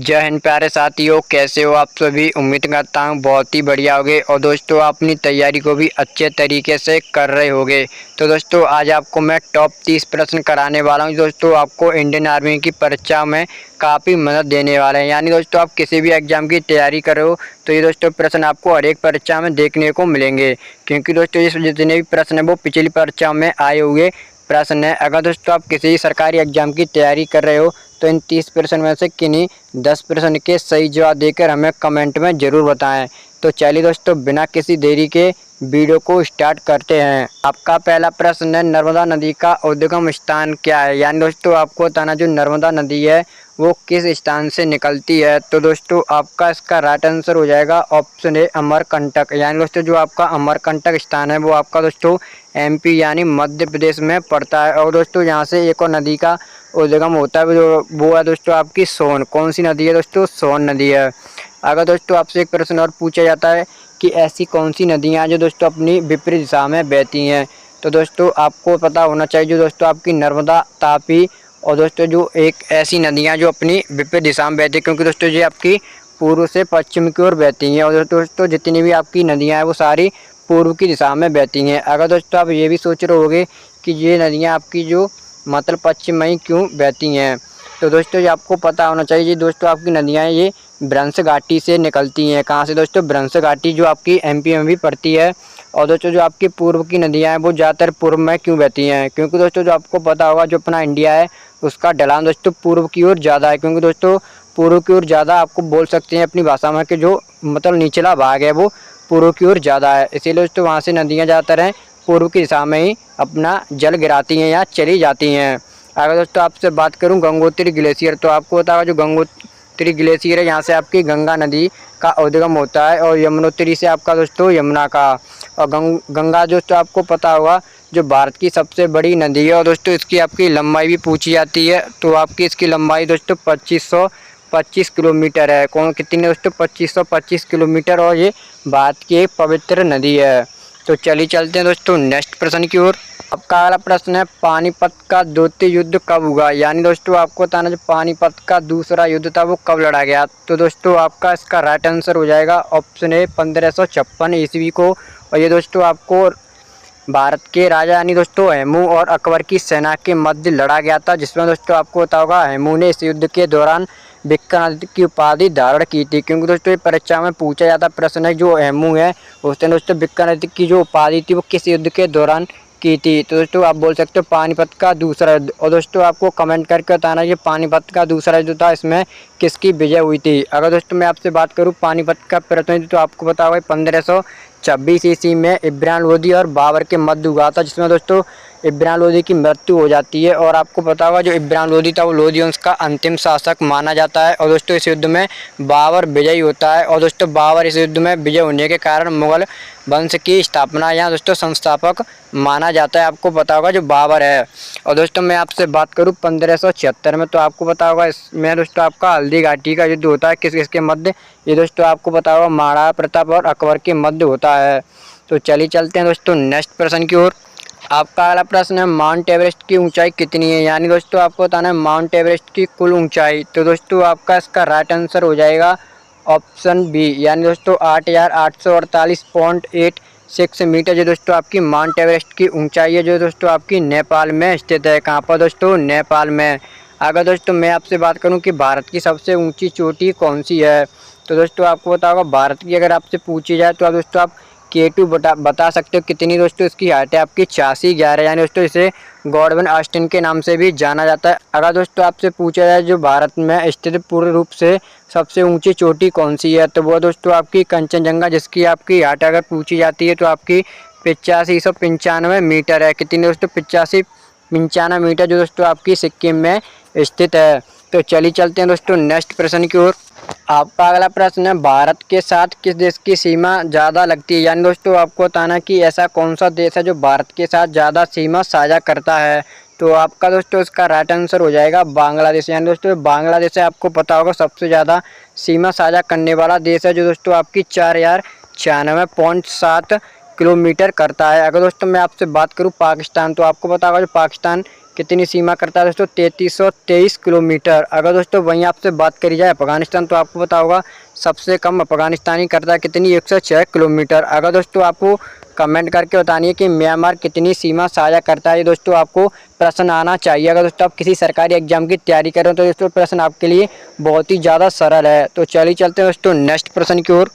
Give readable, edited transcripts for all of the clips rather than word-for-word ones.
जय हिंद प्यारे साथियों, कैसे हो आप सभी। उम्मीद करता हूँ बहुत ही बढ़िया होगे और दोस्तों आप अपनी तैयारी को भी अच्छे तरीके से कर रहे होगे। तो दोस्तों आज आपको मैं टॉप 30 प्रश्न कराने वाला हूँ। दोस्तों आपको इंडियन आर्मी की परीक्षा में काफ़ी मदद देने वाले हैं। यानी दोस्तों आप किसी भी एग्जाम की तैयारी कर रहे हो तो ये दोस्तों प्रश्न आपको हर एक परीक्षा में देखने को मिलेंगे, क्योंकि दोस्तों ये जितने भी प्रश्न है वो पिछली परीक्षा में आए हुए प्रश्न है। अगर दोस्तों आप किसी सरकारी एग्जाम की तैयारी कर रहे हो तो इन 30% में से किन्हीं 10% के सही जवाब देकर हमें कमेंट में ज़रूर बताएं। तो चलिए दोस्तों बिना किसी देरी के वीडियो को स्टार्ट करते हैं। आपका पहला प्रश्न है, नर्मदा नदी का उद्गम स्थान क्या है। यानी दोस्तों आपको बताना जो नर्मदा नदी है वो किस स्थान से निकलती है। तो दोस्तों आपका इसका राइट आंसर हो जाएगा ऑप्शन ए अमरकंटक। यानी दोस्तों जो आपका अमरकंटक स्थान है वो आपका दोस्तों एमपी यानी मध्य प्रदेश में पड़ता है। और दोस्तों यहाँ से एक और नदी का उद्गम होता है जो वो है दोस्तों आपकी सोन। कौन सी नदी है दोस्तों? सोन नदी है। अगर दोस्तों आपसे एक प्रश्न और पूछा जाता है कि ऐसी कौन सी नदियाँ जो दोस्तों अपनी विपरीत दिशा में बहती हैं, तो दोस्तों आपको पता होना चाहिए जो दोस्तों आपकी नर्मदा, तापी और दोस्तों जो एक ऐसी नदियाँ जो अपनी विपरीत दिशा में बहती है, क्योंकि दोस्तों ये आपकी पूर्व से पश्चिम की ओर बहती हैं। और दोस्तों जितनी भी आपकी नदियाँ हैं वो सारी पूर्व की दिशा में बहती हैं। अगर दोस्तों आप ये भी सोच रहे होंगे कि ये नदियाँ आपकी जो मतलब पश्चिम में ही क्यों बहती हैं, तो दोस्तों ये आपको पता होना चाहिए जी दोस्तों आपकी नदियाँ ये भ्रंश घाटी से निकलती हैं। कहाँ से दोस्तों? भ्रंश घाटी जो आपकी एमपी में भी पड़ती है। और दोस्तों जो आपकी पूर्व की नदियाँ हैं वो ज़्यादातर पूर्व में क्यों बहती हैं, क्योंकि दोस्तों जो आपको पता होगा जो अपना इंडिया है उसका ढलान दोस्तों पूर्व की ओर ज़्यादा है। क्योंकि दोस्तों पूर्व की ओर ज़्यादा आपको बोल सकते हैं अपनी भाषा में कि जो मतलब निचला भाग है वो पूर्व की ओर ज़्यादा है, इसीलिए दोस्तों वहाँ से नदियाँ ज़्यादातर हैं पूर्व की दिशा में ही अपना जल गिराती हैं या चली जाती हैं। अगर दोस्तों आपसे बात करूं गंगोत्री ग्लेशियर, तो आपको पता होगा जो गंगोत्री ग्लेशियर है यहाँ से आपकी गंगा नदी का उद्गम होता है और यमुनोत्री से आपका दोस्तों यमुना का। और गंगा दोस्तों आपको पता होगा जो भारत की सबसे बड़ी नदी है और दोस्तों इसकी आपकी लंबाई भी पूछी जाती है। तो आपकी इसकी लंबाई दोस्तों 2525 किलोमीटर है। कौन कितनी दोस्तों? 2525 किलोमीटर। और ये भारत की एक पवित्र नदी है। तो चलिए चलते हैं दोस्तों नेक्स्ट प्रश्न की ओर। आपका अगला प्रश्न है, पानीपत का द्वितीय युद्ध कब हुआ। यानी दोस्तों आपको बताना जो पानीपत का दूसरा युद्ध था वो कब लड़ा गया। तो दोस्तों आपका इसका राइट आंसर हो जाएगा ऑप्शन ए 1556 ईस्वी को। और ये दोस्तों आपको भारत के राजा यानी दोस्तों हेमू और अकबर की सेना के मध्य लड़ा गया था, जिसमें दोस्तों आपको पता होगा हेमू ने इस युद्ध के दौरान विक्रमादित्य की उपाधि धारण की थी। क्योंकि दोस्तों ये परीक्षा में पूछा जाता प्रश्न है जो हेमू है उसने दोस्तों विक्रमादित्य की जो उपाधि थी वो किस युद्ध के दौरान की थी। तो दोस्तों आप बोल सकते हो पानीपत का दूसरा युद्ध। और दोस्तों आपको कमेंट करके बताना कि पानीपत का दूसरा युद्ध था इसमें किसकी विजय हुई थी। अगर दोस्तों मैं आपसे बात करूं पानीपत का प्रथम युद्ध, तो आपको पता होगा 1526 ईस्वी में इब्राहिम लोदी और बाबर के मध्य हुआ था, जिसमें दोस्तों इब्राहिम लोदी की मृत्यु हो जाती है। और आपको पता होगा जो इब्राहिम लोदी था वो लोदी वंश का अंतिम शासक माना जाता है। और दोस्तों इस युद्ध में बाबर विजयी होता है। और दोस्तों बाबर इस युद्ध में विजय होने के कारण मुगल वंश की स्थापना या दोस्तों संस्थापक माना जाता है। आपको पता होगा जो बाबर है। और दोस्तों मैं आपसे बात करूं 1576 में, तो आपको पता होगा इसमें दोस्तों आपका हल्दी घाटी का युद्ध होता है किस किसके मध्य। ये दोस्तों आपको पता होगा महाराणा प्रताप और अकबर के मध्य होता है। तो चलिए चलते हैं दोस्तों नेक्स्ट प्रश्न की ओर। आपका अगला प्रश्न है, माउंट एवरेस्ट की ऊंचाई कितनी है। यानी दोस्तों आपको बताना है माउंट एवरेस्ट की कुल ऊंचाई। तो दोस्तों आपका इसका राइट आंसर हो जाएगा ऑप्शन बी, यानी दोस्तों 8848.86 मीटर जो दोस्तों आपकी माउंट एवरेस्ट की ऊंचाई है, जो दोस्तों आपकी नेपाल में स्थित है। कहाँ पर दोस्तों? नेपाल में। अगर दोस्तों मैं आपसे बात करूं कि भारत की सबसे ऊंची चोटी कौन सी है, तो दोस्तों आपको पता होगा भारत की अगर आपसे पूछी जाए तो दोस्तों आप K2 बता सकते हो कितनी दोस्तों इसकी हाइट है आपकी 8611। यानी दोस्तों इसे गॉडविन ऑस्टिन के नाम से भी जाना जाता है। अगर दोस्तों आपसे पूछा जाए जो भारत में स्थित पूर्ण रूप से सबसे ऊंची चोटी कौन सी है, तो वो दोस्तों आपकी कंचनजंगा, जिसकी आपकी हाइट अगर पूछी जाती है तो आपकी 8595 मीटर है। कितनी दोस्तों? 8595 मीटर जो दोस्तों आपकी सिक्किम में स्थित है। तो चलिए चलते हैं दोस्तों नेक्स्ट प्रश्न की ओर। आपका अगला प्रश्न है, भारत के साथ किस देश की सीमा ज़्यादा लगती है। यानी दोस्तों आपको बताना कि ऐसा कौन सा देश है जो भारत के साथ ज़्यादा सीमा साझा करता है। तो आपका दोस्तों इसका राइट आंसर हो जाएगा बांग्लादेश। यानी दोस्तों बांग्लादेश है आपको पता होगा सबसे ज़्यादा सीमा साझा करने वाला देश है, जो दोस्तों आपकी 4096.7 किलोमीटर करता है। अगर दोस्तों मैं आपसे बात करूं पाकिस्तान, तो आपको पता होगा जो पाकिस्तान कितनी सीमा करता है दोस्तों 3323 किलोमीटर। अगर दोस्तों वहीं आपसे बात करी जाए अफगानिस्तान, तो आपको पता होगा सबसे कम अफगानिस्तानी करता है कितनी 106 किलोमीटर। अगर दोस्तों आपको कमेंट करके बतानी कि म्यांमार कितनी सीमा साझा करता है, ये दोस्तों आपको प्रश्न आना चाहिए। अगर दोस्तों आप किसी सरकारी एग्जाम की तैयारी कर रहे हो तो दोस्तों प्रश्न आपके लिए बहुत ही ज़्यादा सरल है। तो चलिए चलते हैं दोस्तों नेक्स्ट प्रश्न की ओर।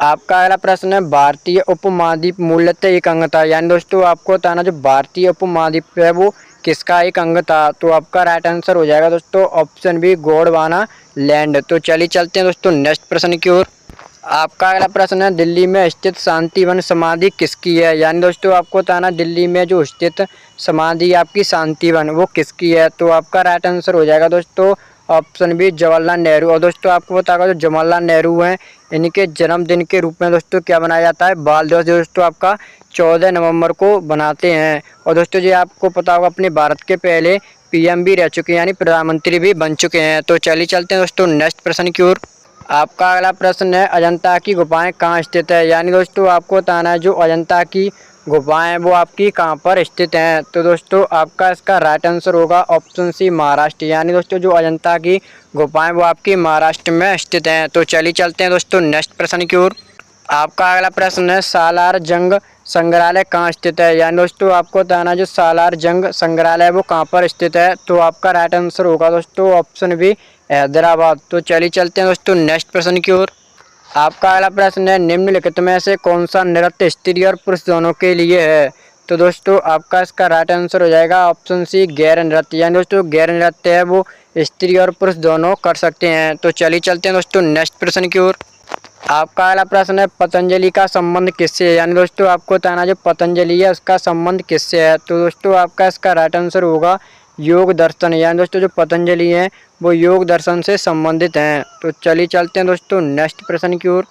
आपका अगला प्रश्न है भारतीय उपमहाद्वीप मूलतः एक अंग था। यानी दोस्तों आपको बताना जो भारतीय उपमहाद्वीप है वो किसका एक अंग था। तो आपका राइट आंसर हो जाएगा दोस्तों ऑप्शन बी गोंडवाना लैंड। तो चलिए चलते हैं दोस्तों नेक्स्ट प्रश्न की ओर। आपका अगला प्रश्न है दिल्ली में स्थित शांतिवन समाधि किसकी है। यानी दोस्तों आपको बताना दिल्ली में जो स्थित समाधि आपकी शांतिवन वो किसकी है। तो आपका राइट आंसर हो जाएगा दोस्तों ऑप्शन बी जवाहरलाल नेहरू। और दोस्तों आपको पता होगा जो जवाहरलाल नेहरू हैं इनके जन्मदिन के रूप में दोस्तों क्या बनाया जाता है, बाल दिवस, जो दोस्तों आपका 14 नवंबर को बनाते हैं। और दोस्तों ये आपको पता होगा अपने भारत के पहले पीएम भी रह चुके हैं, यानी प्रधानमंत्री भी बन चुके हैं। तो चलिए चलते हैं दोस्तों नेक्स्ट प्रश्न की ओर। आपका अगला प्रश्न है अजंता की गुफाएं कहाँ स्थित है। यानी दोस्तों आपको बताना है जो अजंता की गुफाएं वो आपकी कहाँ पर स्थित हैं। तो दोस्तों आपका इसका राइट आंसर होगा ऑप्शन सी महाराष्ट्र। यानी दोस्तों जो अजंता की गुफाएं वो आपकी महाराष्ट्र में स्थित हैं। तो चलिए चलते हैं दोस्तों नेक्स्ट प्रश्न की ओर। आपका अगला प्रश्न है सालार जंग संग्रहालय कहाँ स्थित है। यानी दोस्तों आपको बताना जो सालार जंग संग्रहालय वो कहाँ पर स्थित है। तो आपका राइट आंसर होगा दोस्तों ऑप्शन बी हैदराबाद। तो चलिए चलते हैं दोस्तों नेक्स्ट प्रश्न की ओर। आपका अगला प्रश्न है निम्नलिखित में से कौन सा नृत्य स्त्री और पुरुष दोनों के लिए है। तो दोस्तों आपका इसका राइट आंसर हो जाएगा ऑप्शन सी गैर नृत्य। यानी दोस्तों गैर नृत्य है वो स्त्री और पुरुष दोनों कर सकते हैं। तो चलिए चलते हैं दोस्तों नेक्स्ट प्रश्न की ओर। आपका अगला प्रश्न है पतंजलि का संबंध किससे है। यानी दोस्तों आपको बताना जो पतंजलि है उसका संबंध किससे है। तो दोस्तों आपका इसका राइट आंसर होगा योग दर्शन। यानी दोस्तों जो पतंजलि हैं वो योग दर्शन से संबंधित हैं। तो चलिए चलते हैं दोस्तों नेक्स्ट प्रश्न की ओर।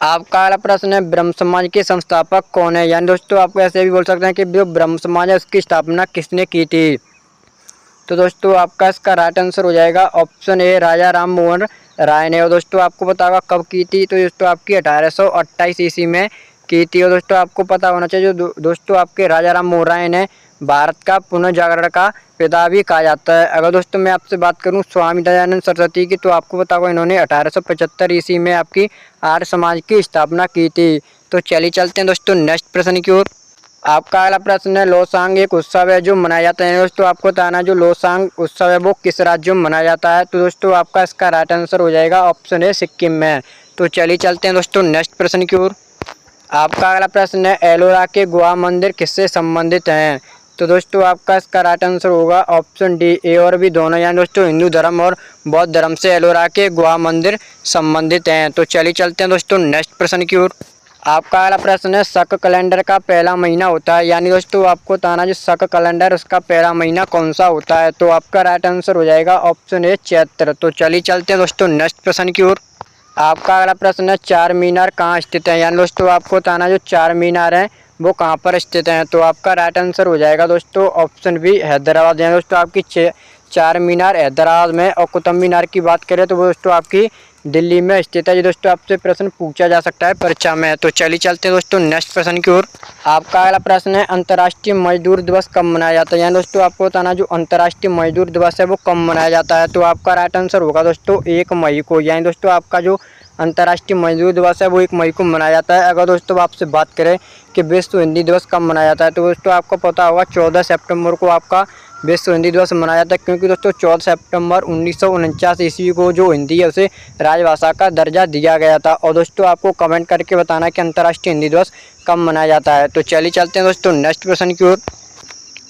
आपका अगला प्रश्न है ब्रह्म समाज के संस्थापक कौन है। यानी दोस्तों आपको ऐसे भी बोल सकते हैं कि जो ब्रह्म समाज है उसकी स्थापना किसने की थी। तो दोस्तों आपका इसका राइट आंसर हो जाएगा ऑप्शन ए राजा राम मोहन राय ने। और दोस्तों आपको पता होगा कब की थी। तो दोस्तों आपकी 1828 ईस्वी में की थी। और दोस्तों आपको पता होना चाहिए जो दोस्तों आपके राजा राम मोहन राय ने भारत का पुनर्जागरण का पिता भी कहा जाता है। अगर दोस्तों मैं आपसे बात करूं स्वामी दयानंद सरस्वती की, तो आपको पता होगा इन्होंने 1875 ईस्वी में आपकी आर्य समाज की स्थापना की थी। तो चलिए चलते हैं दोस्तों नेक्स्ट प्रश्न की ओर। आपका अगला प्रश्न है लोसांग एक उत्सव है जो मनाया जाता है। दोस्तों आपको बताना जो लोसांग उत्सव है वो किस राज्य में मनाया जाता है। तो दोस्तों आपका इसका राइट आंसर हो जाएगा ऑप्शन ए सिक्किम में। तो चलिए चलते हैं दोस्तों नेक्स्ट प्रश्न की ओर। आपका अगला प्रश्न है एलोरा के गुहा मंदिर किससे संबंधित हैं। तो दोस्तों आपका इसका राइट आंसर होगा ऑप्शन डी ए और बी दोनों। यानी दोस्तों हिंदू धर्म और बौद्ध धर्म से एलोरा के गुहा मंदिर संबंधित हैं। तो चलिए चलते हैं दोस्तों नेक्स्ट प्रश्न की ओर। आपका अगला प्रश्न है शक कैलेंडर का पहला महीना होता है। यानी दोस्तों आपको बताना जो शक कैलेंडर उसका पहला महीना कौन सा होता है। तो आपका राइट आंसर हो जाएगा ऑप्शन ए चैत्र। तो चलिए चलते हैं दोस्तों नेक्स्ट प्रश्न की ओर। आपका अगला प्रश्न है चार मीनार कहाँ स्थित है। यानी दोस्तों आपको बताना जो चार मीनार हैं वो कहाँ पर स्थित हैं। तो आपका राइट आंसर हो जाएगा दोस्तों ऑप्शन बी हैदराबाद। यानी दोस्तों आपकी चार मीनार हैदराबाद में। और कुतुब मीनार की बात करें तो वो दोस्तों आपकी दिल्ली में स्थित है। ये दोस्तों आपसे प्रश्न पूछा जा सकता है परीक्षा में। तो चलिए चलते हैं दोस्तों नेक्स्ट प्रश्न की ओर। आपका अगला प्रश्न है अंतर्राष्ट्रीय मजदूर दिवस कब मनाया जाता है। यानी दोस्तों आपको बताना जो अंतर्राष्ट्रीय मजदूर दिवस है वो कब मनाया जाता है। तो आपका राइट आंसर होगा दोस्तों 1 मई को। यानी दोस्तों आपका जो अंतर्राष्ट्रीय मजदूर दिवस है वो 1 मई को मनाया जाता है। अगर दोस्तों आपसे बात करें कि विश्व हिंदी दिवस कब मनाया जाता है, तो दोस्तों आपको पता होगा 14 सितंबर को आपका विश्व हिंदी दिवस मनाया जाता है। क्योंकि दोस्तों 14 सितंबर 1949 ईस्वी को जो हिंदी है उसे राजभाषा का दर्जा दिया गया था। और दोस्तों आपको कमेंट करके बताना कि अंतर्राष्ट्रीय हिंदी दिवस कब मनाया जाता है। तो चलिए चलते हैं दोस्तों नेक्स्ट प्रश्न की ओर।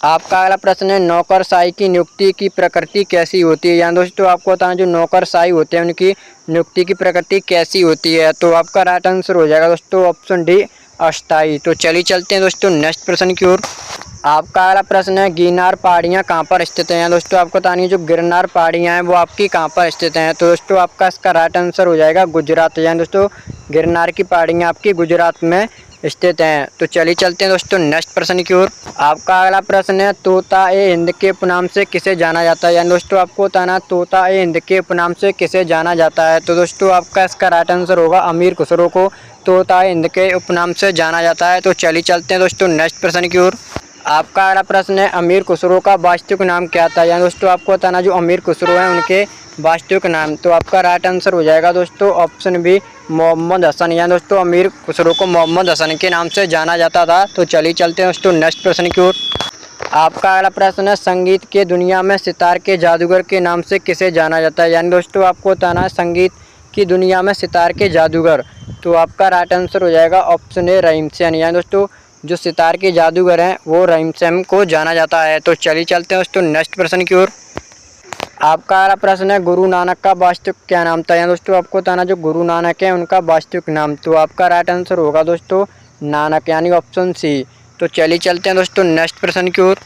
आपका अगला प्रश्न है नौकरशाही की नियुक्ति की प्रकृति कैसी होती है। यानी दोस्तों आपको बताना जो नौकरशाही होते हैं उनकी नियुक्ति की प्रकृति कैसी होती है। तो आपका राइट आंसर हो जाएगा दोस्तों ऑप्शन डी अस्थायी। तो चलिए चलते हैं दोस्तों नेक्स्ट प्रश्न की ओर। आपका अगला प्रश्न है गिरनार पहाड़ियाँ कहाँ पर स्थित हैं। दोस्तों आपको बतानी है जो गिरनार पहाड़ियाँ हैं वो आपकी कहाँ पर स्थित हैं। तो दोस्तों आपका इसका राइट आंसर हो जाएगा गुजरात। यानी दोस्तों गिरनार की पहाड़ियाँ आपकी गुजरात में स्थित हैं। तो चलिए चलते हैं दोस्तों नेक्स्ट प्रश्न की ओर। आपका अगला प्रश्न है तोता ए हिंद के उपनाम से किसे जाना जाता है। यानी दोस्तों आपको बताना तोता ए हिंद के उपनाम से किसे जाना जाता है। तो दोस्तों आपका इसका राइट आंसर होगा अमीर खुसरो को तोता ए हिंद के उपनाम से जाना जाता है। तो चलिए चलते हैं दोस्तों नेक्स्ट प्रश्न की ओर। आपका अगला प्रश्न है, अमीर खुसरो का वास्तविक नाम क्या था। यानी दोस्तों आपको बताना जो अमीर खुसरो हैं उनके वास्तविक नाम। तो आपका राइट आंसर हो जाएगा दोस्तों ऑप्शन बी मोहम्मद हसन। यानी दोस्तों अमीर खुसरो को मोहम्मद हसन के नाम से जाना जाता था। तो चलिए चलते हैं दोस्तों नेक्स्ट प्रश्न की ओर। आपका अगला प्रश्न है, संगीत के दुनिया में सितार के जादूगर के नाम से किसे जाना जाता है। यानी दोस्तों आपको बताना है संगीत की दुनिया में सितार के जादूगर। तो आपका राइट आंसर हो जाएगा ऑप्शन ए रहीम सेन। यानी दोस्तों जो सितार के जादूगर हैं वो रहीम सेन को जाना जाता है। तो चलिए चलते हैं दोस्तों नेक्स्ट प्रश्न की ओर। आपका अगला प्रश्न है, गुरु नानक का वास्तविक क्या नाम था। यानी दोस्तों आपको बताना जो गुरु नानक है उनका वास्तविक नाम। तो आपका राइट आंसर होगा दोस्तों नानक, यानी ऑप्शन सी। तो चलिए चलते हैं दोस्तों नेक्स्ट प्रश्न की ओर।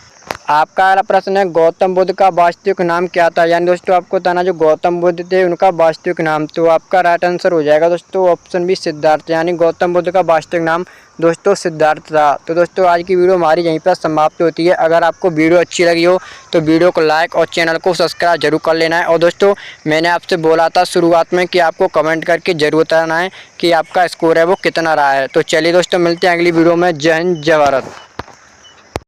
आपका अगला प्रश्न है, गौतम बुद्ध का वास्तविक नाम क्या था। यानी दोस्तों आपको बताना जो गौतम बुद्ध थे उनका वास्तविक नाम। तो आपका राइट आंसर हो जाएगा दोस्तों ऑप्शन बी सिद्धार्थ। यानी गौतम बुद्ध का वास्तविक नाम दोस्तों सिद्धार्थ था। तो दोस्तों आज की वीडियो हमारी यहीं पर समाप्त होती है। अगर आपको वीडियो अच्छी लगी हो तो वीडियो को लाइक और चैनल को सब्सक्राइब जरूर कर लेना है। और दोस्तों मैंने आपसे बोला था शुरुआत में कि आपको कमेंट करके जरूर बताना है कि आपका स्कोर है वो कितना रहा है। तो चलिए दोस्तों मिलते हैं अगली वीडियो में। जय हिंद जय भारत।